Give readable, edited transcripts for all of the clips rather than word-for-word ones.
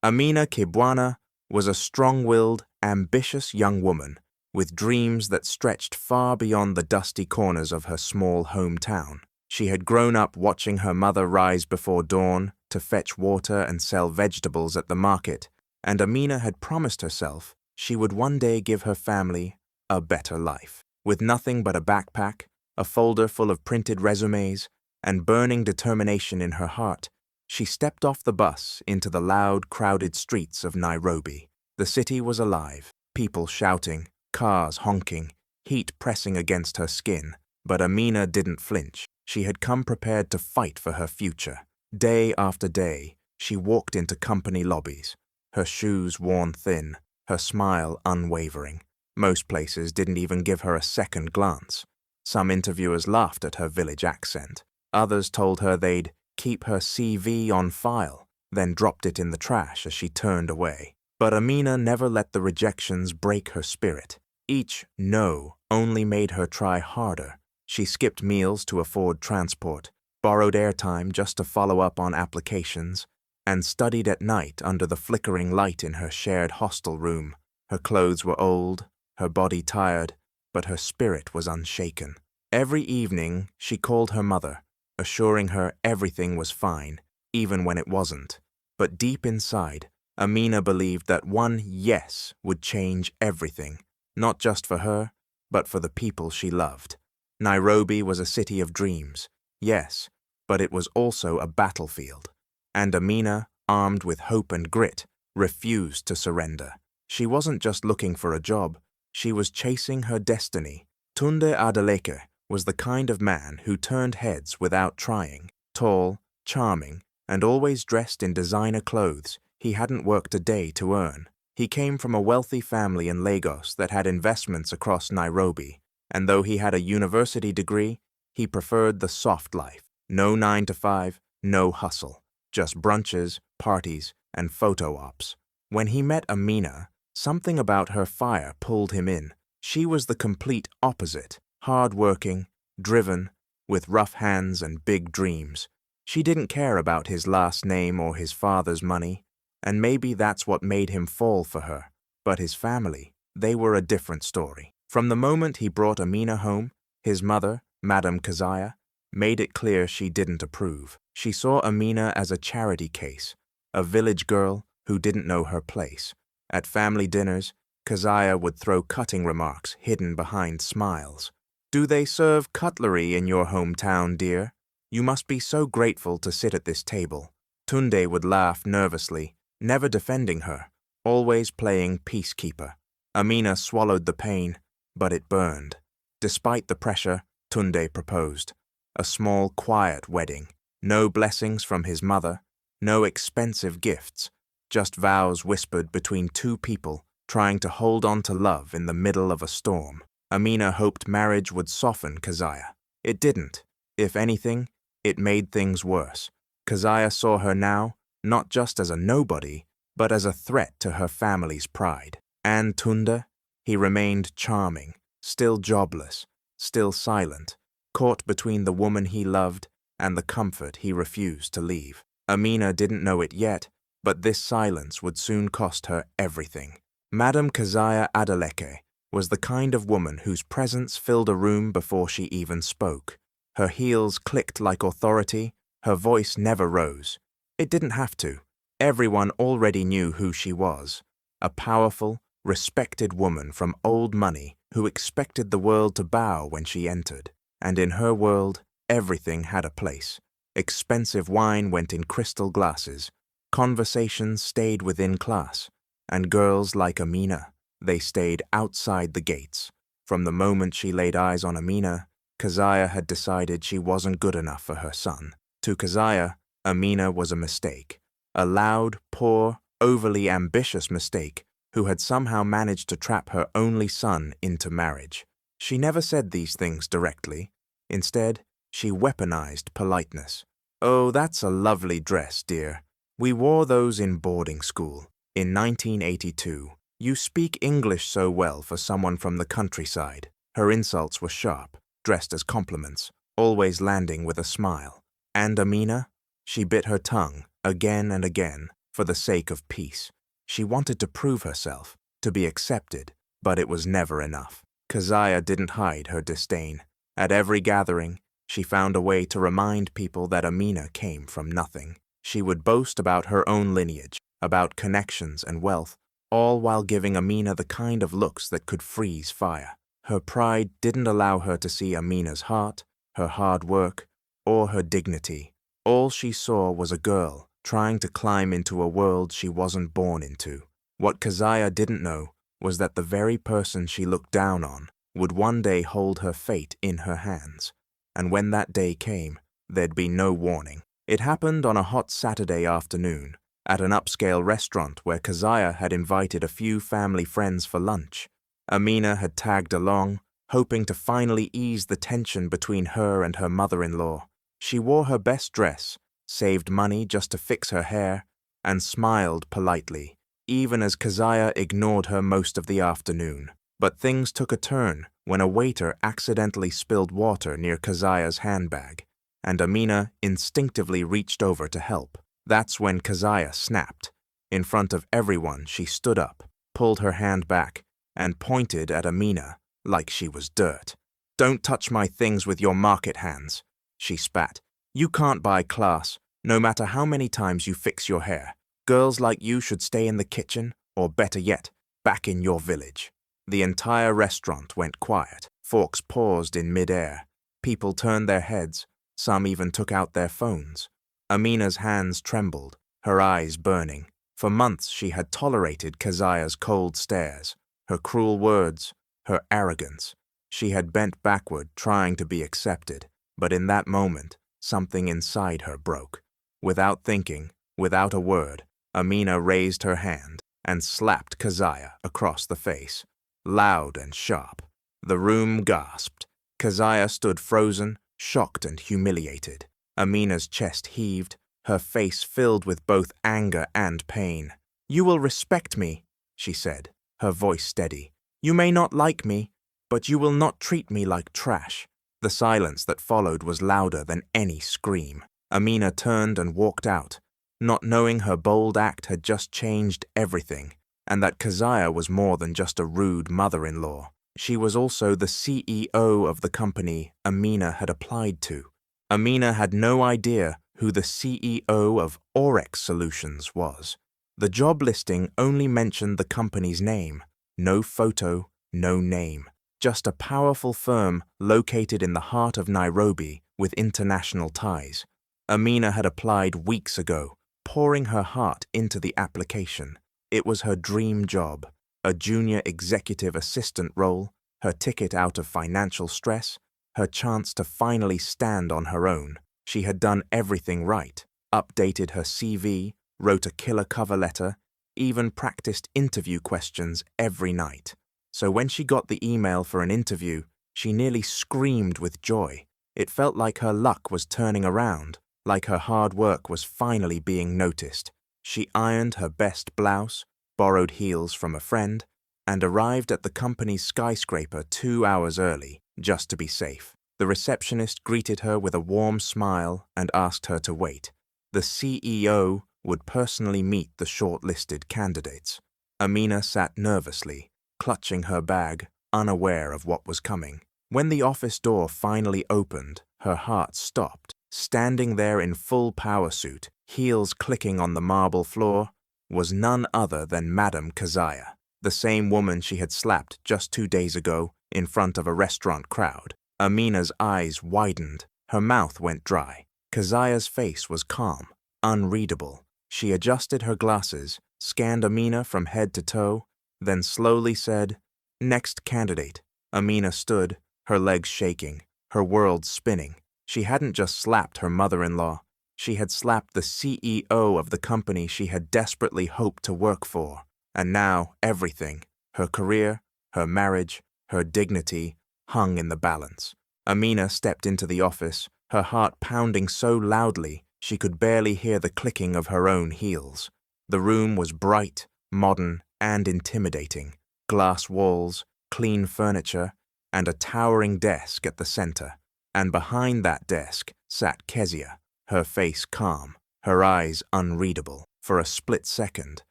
Amina Kibwana was a strong-willed, ambitious young woman with dreams that stretched far beyond the dusty corners of her small hometown. She had grown up watching her mother rise before dawn to fetch water and sell vegetables at the market, and Amina had promised herself she would one day give her family a better life. With nothing but a backpack, a folder full of printed resumes, and burning determination in her heart, she stepped off the bus into the loud, crowded streets of Nairobi. The city was alive, people shouting, cars honking, heat pressing against her skin. But Amina didn't flinch. She had come prepared to fight for her future. Day after day, she walked into company lobbies, her shoes worn thin, her smile unwavering. Most places didn't even give her a second glance. Some interviewers laughed at her village accent. Others told her they'd keep her CV on file, then dropped it in the trash as she turned away. But Amina never let the rejections break her spirit. Each no only made her try harder. She skipped meals to afford transport, borrowed airtime just to follow up on applications, and studied at night under the flickering light in her shared hostel room. Her clothes were old, her body tired, but her spirit was unshaken. Every evening, she called her mother, assuring her everything was fine, even when it wasn't. But deep inside, Amina believed that one yes would change everything, not just for her, but for the people she loved. Nairobi was a city of dreams, yes, but it was also a battlefield. And Amina, armed with hope and grit, refused to surrender. She wasn't just looking for a job, she was chasing her destiny. Tunde Adeleke was the kind of man who turned heads without trying. Tall, charming, and always dressed in designer clothes he hadn't worked a day to earn. He came from a wealthy family in Lagos that had investments across Nairobi, and though he had a university degree, he preferred the soft life. No 9 to 5, no hustle, just brunches, parties, and photo ops. When he met Amina, something about her fire pulled him in. She was the complete opposite, hard-working, driven, with rough hands and big dreams. She didn't care about his last name or his father's money, and maybe that's what made him fall for her. But his family, they were a different story. From the moment he brought Amina home, his mother, Madam Keziah, made it clear she didn't approve. She saw Amina as a charity case, a village girl who didn't know her place. At family dinners, Keziah would throw cutting remarks hidden behind smiles. "Do they serve cutlery in your hometown, dear? You must be so grateful to sit at this table." Tunde would laugh nervously, never defending her, always playing peacekeeper. Amina swallowed the pain, but it burned. Despite the pressure, Tunde proposed. A small, quiet wedding. No blessings from his mother, no expensive gifts, just vows whispered between two people trying to hold on to love in the middle of a storm. Amina hoped marriage would soften Keziah. It didn't. If anything, it made things worse. Keziah saw her now, not just as a nobody, but as a threat to her family's pride. And Tunde? He remained charming, still jobless, still silent, caught between the woman he loved and the comfort he refused to leave. Amina didn't know it yet, but this silence would soon cost her everything. Madam Keziah Adeleke was the kind of woman whose presence filled a room before she even spoke. Her heels clicked like authority, her voice never rose. It didn't have to. Everyone already knew who she was. A powerful, respected woman from old money who expected the world to bow when she entered. And in her world, everything had a place. Expensive wine went in crystal glasses. Conversations stayed within class. And girls like Amina, they stayed outside the gates. From the moment she laid eyes on Amina, Keziah had decided she wasn't good enough for her son. To Keziah, Amina was a mistake. A loud, poor, overly ambitious mistake who had somehow managed to trap her only son into marriage. She never said these things directly. Instead, she weaponized politeness. "Oh, that's a lovely dress, dear. We wore those in boarding school. In 1982, you speak English so well for someone from the countryside." Her insults were sharp, dressed as compliments, always landing with a smile. And Amina? She bit her tongue, again and again. for the sake of peace. She wanted to prove herself, to be accepted, but it was never enough. Keziah didn't hide her disdain. At every gathering, she found a way to remind people that Amina came from nothing. She would boast about her own lineage, about connections and wealth, all while giving Amina the kind of looks that could freeze fire. Her pride didn't allow her to see Amina's heart, her hard work, or her dignity. All she saw was a girl trying to climb into a world she wasn't born into. What Keziah didn't know was that the very person she looked down on would one day hold her fate in her hands. And when that day came, there'd be no warning. It happened on a hot Saturday afternoon, at an upscale restaurant where Keziah had invited a few family friends for lunch. Amina had tagged along, hoping to finally ease the tension between her and her mother-in-law. She wore her best dress, saved money just to fix her hair, and smiled politely, even as Keziah ignored her most of the afternoon. But things took a turn when a waiter accidentally spilled water near Keziah's handbag, and Amina instinctively reached over to help. That's when Keziah snapped. In front of everyone, she stood up, pulled her hand back, and pointed at Amina like she was dirt. "Don't touch my things with your market hands," she spat. "You can't buy class, no matter how many times you fix your hair. Girls like you should stay in the kitchen, or better yet, back in your village." The entire restaurant went quiet. Forks paused in mid-air. People turned their heads. Some even took out their phones. Amina's hands trembled, her eyes burning. For months she had tolerated Keziah's cold stares, her cruel words, her arrogance. She had bent backward, trying to be accepted. But in that moment, something inside her broke. Without thinking, without a word, Amina raised her hand and slapped Keziah across the face, loud and sharp. The room gasped. Keziah stood frozen, shocked and humiliated. Amina's chest heaved, her face filled with both anger and pain. "You will respect me," she said, her voice steady. "You may not like me, but you will not treat me like trash." The silence that followed was louder than any scream. Amina turned and walked out, not knowing her bold act had just changed everything, and that Keziah was more than just a rude mother-in-law. She was also the CEO of the company Amina had applied to. Amina had no idea who the CEO of Orex Solutions was. The job listing only mentioned the company's name. No photo, no name. Just a powerful firm located in the heart of Nairobi with international ties. Amina had applied weeks ago, pouring her heart into the application. It was her dream job, a junior executive assistant role, her ticket out of financial stress, her chance to finally stand on her own. She had done everything right, updated her CV, wrote a killer cover letter, even practiced interview questions every night. So when she got the email for an interview, she nearly screamed with joy. It felt like her luck was turning around, like her hard work was finally being noticed. She ironed her best blouse, borrowed heels from a friend, and arrived at the company's skyscraper 2 hours early, just to be safe. The receptionist greeted her with a warm smile and asked her to wait. The CEO would personally meet the shortlisted candidates. Amina sat nervously, clutching her bag, unaware of what was coming. When the office door finally opened, her heart stopped. Standing there in full power suit, heels clicking on the marble floor, was none other than Madame Keziah, the same woman she had slapped just 2 days ago in front of a restaurant crowd. Amina's eyes widened, her mouth went dry. Keziah's face was calm, unreadable. She adjusted her glasses, scanned Amina from head to toe, then slowly said, "Next candidate." Amina stood, her legs shaking, her world spinning. She hadn't just slapped her mother-in-law. She had slapped the CEO of the company she had desperately hoped to work for. And now everything, her career, her marriage, her dignity, hung in the balance. Amina stepped into the office, her heart pounding so loudly she could barely hear the clicking of her own heels. The room was bright, modern, and intimidating. Glass walls, clean furniture, and a towering desk at the center. And behind that desk sat Keziah, her face calm, her eyes unreadable. For a split second,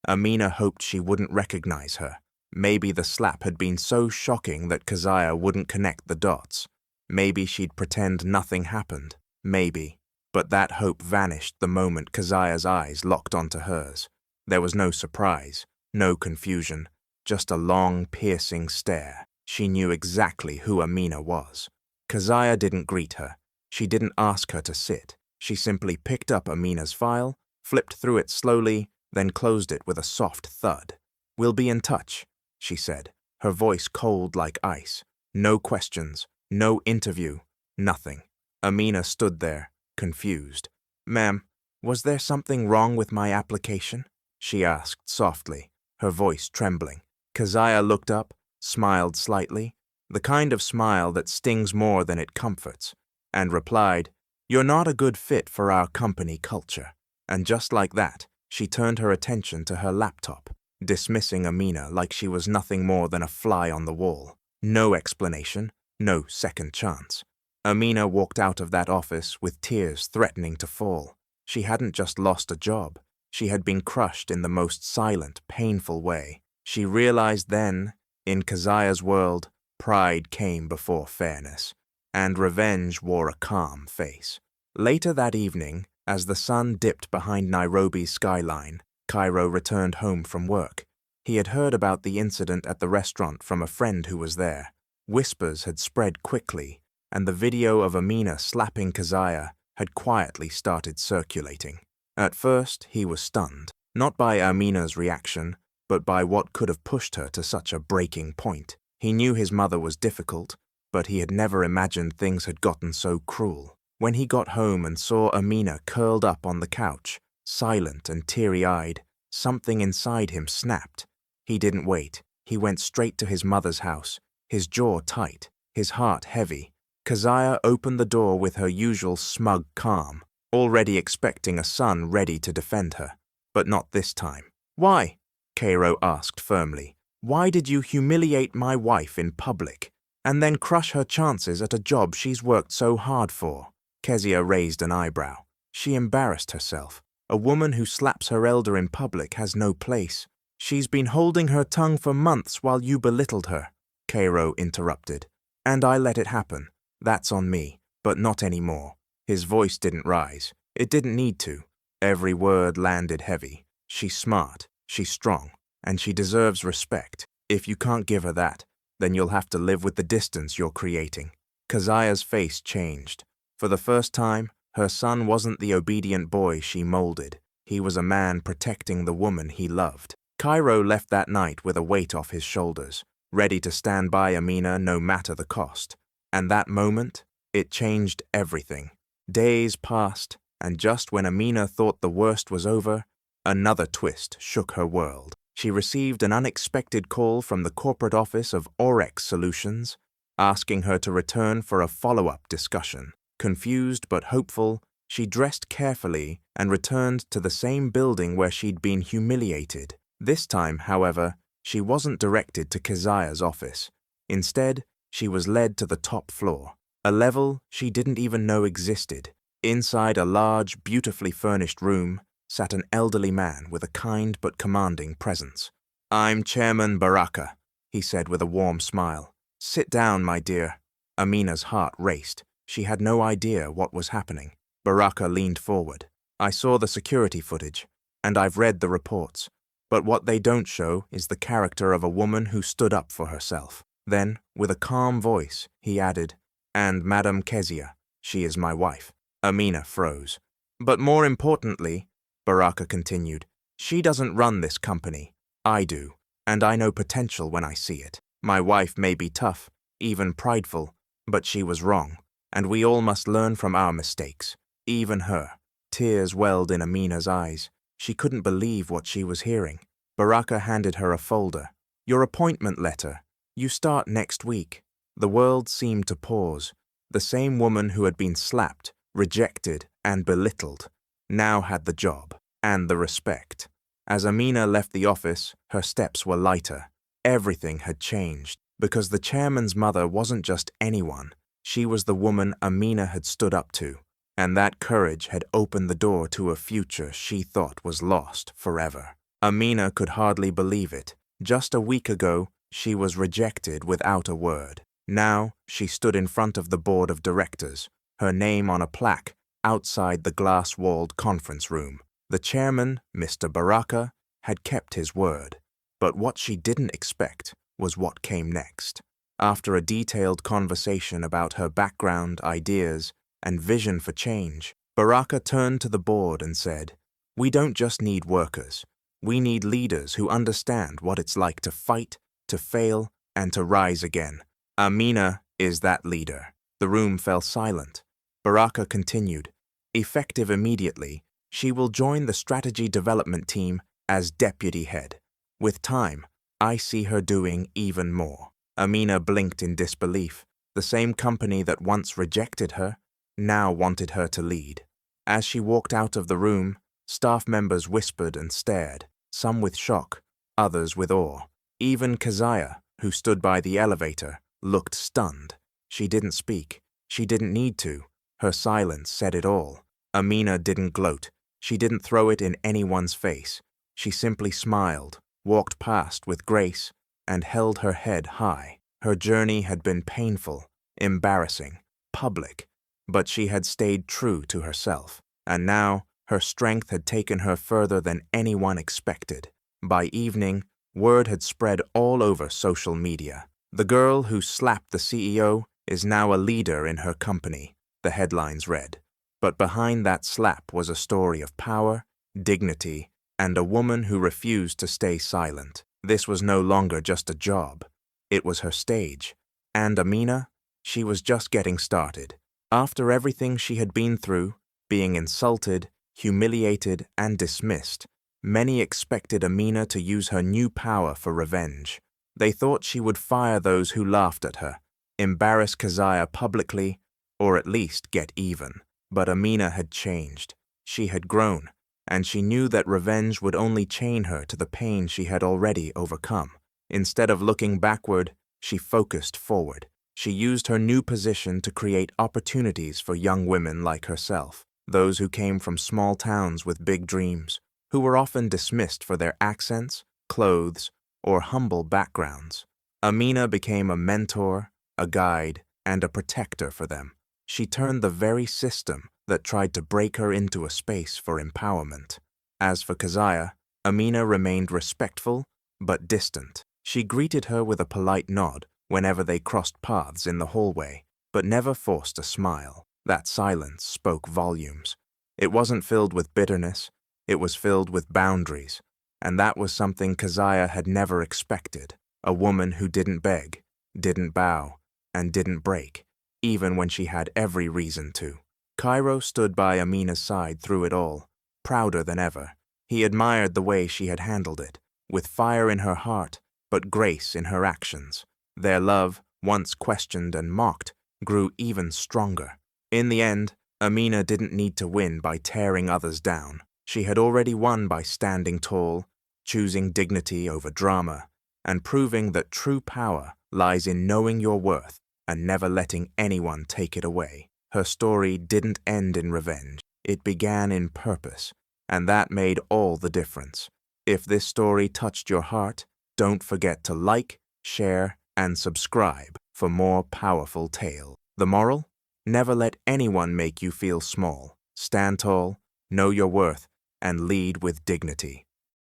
Amina hoped she wouldn't recognize her. Maybe the slap had been so shocking that Keziah wouldn't connect the dots. Maybe she'd pretend nothing happened. Maybe. But that hope vanished the moment Keziah's eyes locked onto hers. There was no surprise, no confusion, just a long, piercing stare. She knew exactly who Amina was. Keziah didn't greet her. She didn't ask her to sit. She simply picked up Amina's file, flipped through it slowly, then closed it with a soft thud. "We'll be in touch," she said, her voice cold like ice. No questions, no interview, nothing. Amina stood there, confused. "Ma'am, was there something wrong with my application?" she asked softly, her voice trembling. Keziah looked up, smiled slightly, the kind of smile that stings more than it comforts, and replied, "You're not a good fit for our company culture." And just like that, she turned her attention to her laptop, dismissing Amina like she was nothing more than a fly on the wall. No explanation, no second chance. Amina walked out of that office with tears threatening to fall. She hadn't just lost a job. She had been crushed in the most silent, painful way. She realized then, in Keziah's world, pride came before fairness, and revenge wore a calm face. Later that evening, as the sun dipped behind Nairobi's skyline, Cairo returned home from work. He had heard about the incident at the restaurant from a friend who was there. Whispers had spread quickly, and the video of Amina slapping Keziah had quietly started circulating. At first, he was stunned, not by Amina's reaction, but by what could have pushed her to such a breaking point. He knew his mother was difficult, but he had never imagined things had gotten so cruel. When he got home and saw Amina curled up on the couch, silent and teary-eyed, something inside him snapped. He didn't wait. He went straight to his mother's house, his jaw tight, his heart heavy. Keziah opened the door with her usual smug calm, already expecting a son ready to defend her. But not this time. "Why?" Cairo asked firmly. "Why did you humiliate my wife in public, and then crush her chances at a job she's worked so hard for?" Kezia raised an eyebrow. She embarrassed herself. A woman who slaps her elder in public has no place. "She's been holding her tongue for months while you belittled her," Cairo interrupted. "And I let it happen. That's on me, but not anymore." His voice didn't rise. It didn't need to. Every word landed heavy. "She's smart, she's strong, and she deserves respect. If you can't give her that, then you'll have to live with the distance you're creating." Keziah's face changed. For the first time, her son wasn't the obedient boy she molded. He was a man protecting the woman he loved. Cairo left that night with a weight off his shoulders, ready to stand by Amina no matter the cost. And that moment, it changed everything. Days passed, and just when Amina thought the worst was over, another twist shook her world. She received an unexpected call from the corporate office of Orex Solutions, asking her to return for a follow-up discussion. Confused but hopeful, she dressed carefully and returned to the same building where she'd been humiliated. This time, however, she wasn't directed to Keziah's office. Instead, she was led to the top floor, a level she didn't even know existed. Inside a large, beautifully furnished room sat an elderly man with a kind but commanding presence. "I'm Chairman Baraka," he said with a warm smile. "Sit down, my dear." Amina's heart raced. She had no idea what was happening. Baraka leaned forward. "I saw the security footage, and I've read the reports. But what they don't show is the character of a woman who stood up for herself." Then, with a calm voice, he added, "And Madam Kezia, she is my wife." Amina froze. "But more importantly," Baraka continued, "she doesn't run this company. I do, and I know potential when I see it. My wife may be tough, even prideful, but she was wrong, and we all must learn from our mistakes, even her." Tears welled in Amina's eyes. She couldn't believe what she was hearing. Baraka handed her a folder. "Your appointment letter. You start next week." The world seemed to pause. The same woman who had been slapped, rejected, and belittled now had the job and the respect. As Amina left the office, her steps were lighter. Everything had changed, because the chairman's mother wasn't just anyone. She was the woman Amina had stood up to, and that courage had opened the door to a future she thought was lost forever. Amina could hardly believe it. Just a week ago, she was rejected without a word. Now, she stood in front of the board of directors, her name on a plaque outside the glass-walled conference room. The chairman, Mr. Baraka, had kept his word. But what she didn't expect was what came next. After a detailed conversation about her background, ideas, and vision for change, Baraka turned to the board and said, "We don't just need workers. We need leaders who understand what it's like to fight, to fail, and to rise again. Amina is that leader." The room fell silent. Baraka continued, "Effective immediately, she will join the strategy development team as deputy head. With time, I see her doing even more." Amina blinked in disbelief. The same company that once rejected her now wanted her to lead. As she walked out of the room, staff members whispered and stared, some with shock, others with awe. Even Keziah, who stood by the elevator, looked stunned. She didn't speak. She didn't need to. Her silence said it all. Amina didn't gloat. She didn't throw it in anyone's face. She simply smiled, walked past with grace, and held her head high. Her journey had been painful, embarrassing, public, but she had stayed true to herself. And now, her strength had taken her further than anyone expected. By evening, word had spread all over social media. "The girl who slapped the CEO is now a leader in her company," the headlines read. But behind that slap was a story of power, dignity, and a woman who refused to stay silent. This was no longer just a job. It was her stage. And Amina? She was just getting started. After everything she had been through, being insulted, humiliated, and dismissed, many expected Amina to use her new power for revenge. They thought she would fire those who laughed at her, embarrass Keziah publicly, or at least get even. But Amina had changed. She had grown, and she knew that revenge would only chain her to the pain she had already overcome. Instead of looking backward, she focused forward. She used her new position to create opportunities for young women like herself, those who came from small towns with big dreams, who were often dismissed for their accents, clothes, or humble backgrounds. Amina became a mentor, a guide, and a protector for them. She turned the very system that tried to break her into a space for empowerment. As for Keziah, Amina remained respectful but distant. She greeted her with a polite nod whenever they crossed paths in the hallway, but never forced a smile. That silence spoke volumes. It wasn't filled with bitterness, it was filled with boundaries, and that was something Keziah had never expected. A woman who didn't beg, didn't bow, and didn't break, even when she had every reason to. Cairo stood by Amina's side through it all, prouder than ever. He admired the way she had handled it, with fire in her heart, but grace in her actions. Their love, once questioned and mocked, grew even stronger. In the end, Amina didn't need to win by tearing others down. She had already won by standing tall, choosing dignity over drama, and proving that true power lies in knowing your worth and never letting anyone take it away. Her story didn't end in revenge. It began in purpose, and that made all the difference. If this story touched your heart, don't forget to like, share, and subscribe for more powerful tales. The moral? Never let anyone make you feel small. Stand tall, know your worth, and lead with dignity.